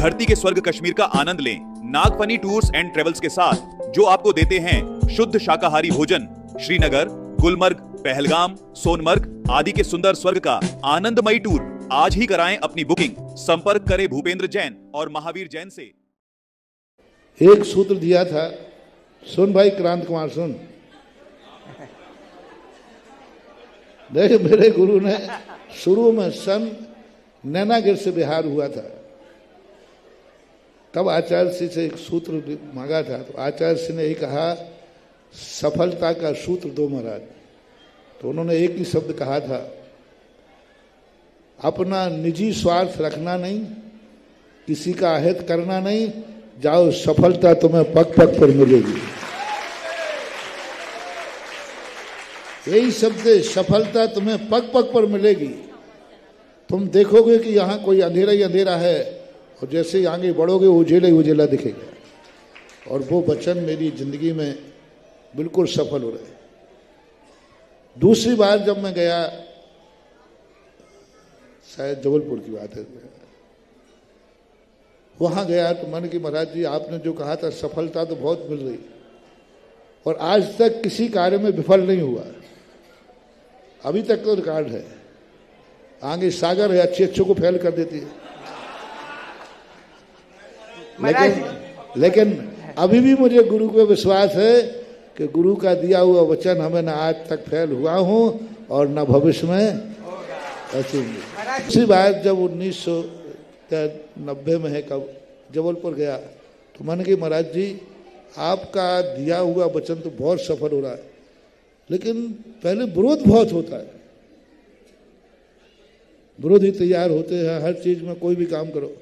धरती के स्वर्ग कश्मीर का आनंद लें नागफनी टूर्स एंड ट्रेवल्स के साथ, जो आपको देते हैं शुद्ध शाकाहारी भोजन। श्रीनगर, गुलमर्ग, पहलगाम, सोनमर्ग आदि के सुंदर स्वर्ग का आनंदमयी टूर आज ही कराएं अपनी बुकिंग। संपर्क करें भूपेंद्र जैन और महावीर जैन से। एक सूत्र दिया था, सुन भाई क्रांत कुमार सुन। देख, मेरे गुरु ने शुरू में सन नैनागिर से बिहार हुआ था, तब आचार्य श्री से एक सूत्र मांगा था, तो आचार्य श्री ने यही कहा, सफलता का सूत्र दो महाराज। तो उन्होंने एक ही शब्द कहा था, अपना निजी स्वार्थ रखना नहीं, किसी का अहित करना नहीं, जाओ सफलता तुम्हें पग पग पर मिलेगी। यही शब्द, सफलता तुम्हें पग पग पर मिलेगी। तुम देखोगे कि यहाँ कोई अंधेरा ही अंधेरा है, और जैसे ही आगे बढ़ोगे उजेला ही उजेला दिखेगा। और वो वचन मेरी जिंदगी में बिल्कुल सफल हो रहे। दूसरी बार जब मैं गया, शायद जबलपुर की बात है, वहां गया तो मैंने कि महाराज जी आपने जो कहा था सफलता तो बहुत मिल रही, और आज तक किसी कार्य में विफल नहीं हुआ। अभी तक तो रिकॉर्ड है, आगे सागर है, अच्छे अच्छों को फेल कर देती है। लेकिन अभी भी मुझे गुरु पे विश्वास है कि गुरु का दिया हुआ वचन हमें न आज तक फेल हुआ हूं और न भविष्य में ऐसे। इसी बार जब 1990 में है, कब जबलपुर गया, तो मैंने कहा महाराज जी आपका दिया हुआ वचन तो बहुत सफल हो रहा है, लेकिन पहले विरोध बहुत होता है। विरोधी तैयार होते हैं हर चीज में, कोई भी काम करो।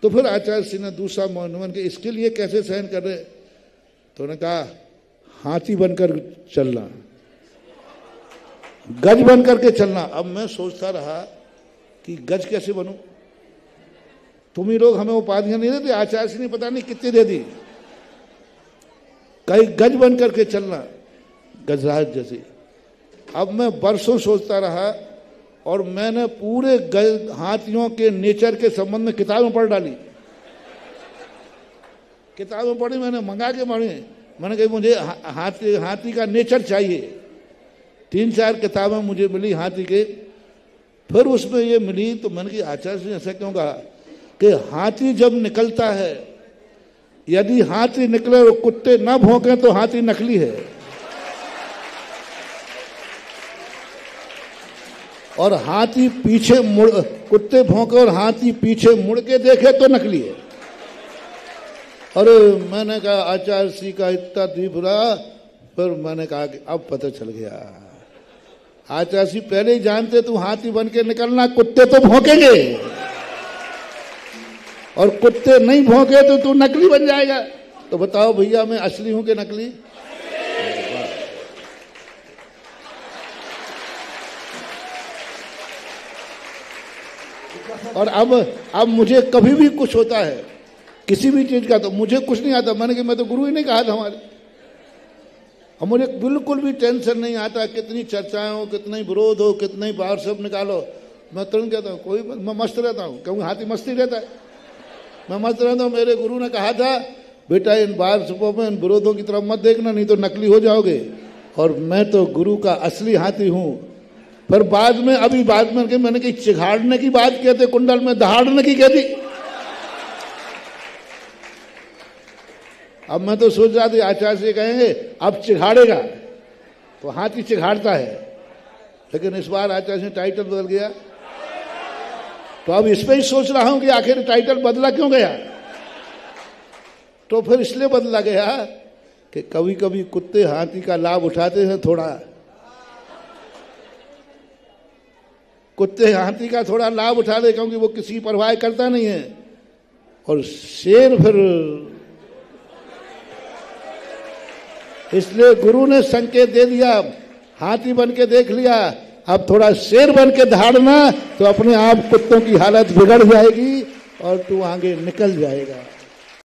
तो फिर आचार्य सिंह ने दूसरा मौन के इसके लिए कैसे सहन कर रहे, तो उन्होंने कहा हाथी बनकर चलना, गज बन करके चलना। अब मैं सोचता रहा कि गज कैसे बनूं। तुम ही लोग हमें उपाधियां नहीं देते, आचार्य सिंह ने पता नहीं कितनी दे दी। कहीं गज बन करके चलना, गजराज जैसे। अब मैं बरसों सोचता रहा, और मैंने पूरे हाथियों के नेचर के संबंध में किताबें पढ़ डाली। किताबें पढ़ी, मैंने मंगा के पढ़ी। मैंने कहा मुझे हाथी का नेचर चाहिए। 3-4 किताबें मुझे मिली हाथी के। फिर उसमें ये मिली, तो मैंने कहा आचार्य जी ऐसा क्यों कहा कि हाथी जब निकलता है, यदि हाथी निकले और कुत्ते न भौंके तो हाथी नकली है, और हाथी पीछे मुड़, कुत्ते भौंके और हाथी पीछे मुड़ के देखे तो नकली है। अरे मैंने कहा आचार्य श्री का इतना दीप रहा। फिर मैंने कहा कि अब पता चल गया, आचार्य श्री पहले ही जानते तू हाथी बन के निकलना, कुत्ते तो भौंकेंगे, और कुत्ते नहीं भौंके तो तू नकली बन जाएगा। तो बताओ भैया मैं असली हूं कि नकली? और अब मुझे कभी भी कुछ होता है किसी भी चीज का, तो मुझे कुछ नहीं आता। मैंने कहा मैं तो गुरु ही नहीं कहा था हमारे। अब मुझे बिल्कुल भी टेंशन नहीं आता, कितनी चर्चाएं हो, कितना ही विरोध हो, कितना ही बाहर सब निकालो, मैं तुरंत कहता हूँ कोई, मैं मस्त रहता हूँ, क्योंकि हाथी मस्ती रहता है, मैं मस्त रहता हूँ। मेरे गुरु ने कहा था बेटा इन बाहर सबों में इन विरोधों की तरफ मत देखना, नहीं तो नकली हो जाओगे। और मैं तो गुरु का असली हाथी हूँ। पर बाद में, अभी बाद में मैंने कही चिघाड़ने की बात कहते, कुंडल में दहाड़ने की कहती। अब मैं तो सोच रहा था आचार्य से कहेंगे अब चिघाड़ेगा, तो हाथी चिघाड़ता है, लेकिन इस बार आचार्य से टाइटल बदल गया। तो अब इस पे ही सोच रहा हूं कि आखिर टाइटल बदला क्यों गया। तो फिर इसलिए बदला गया कि कभी कभी कुत्ते हाथी का लाभ उठाते हैं, थोड़ा कुत्ते हाथी का थोड़ा लाभ उठा दे, क्योंकि वो किसी परवाह करता नहीं है। और शेर फिर, इसलिए गुरु ने संकेत दे दिया, हाथी बन के देख लिया, अब थोड़ा शेर बन के दहाड़ना, तो अपने आप कुत्तों की हालत बिगड़ जाएगी और तू आगे निकल जाएगा।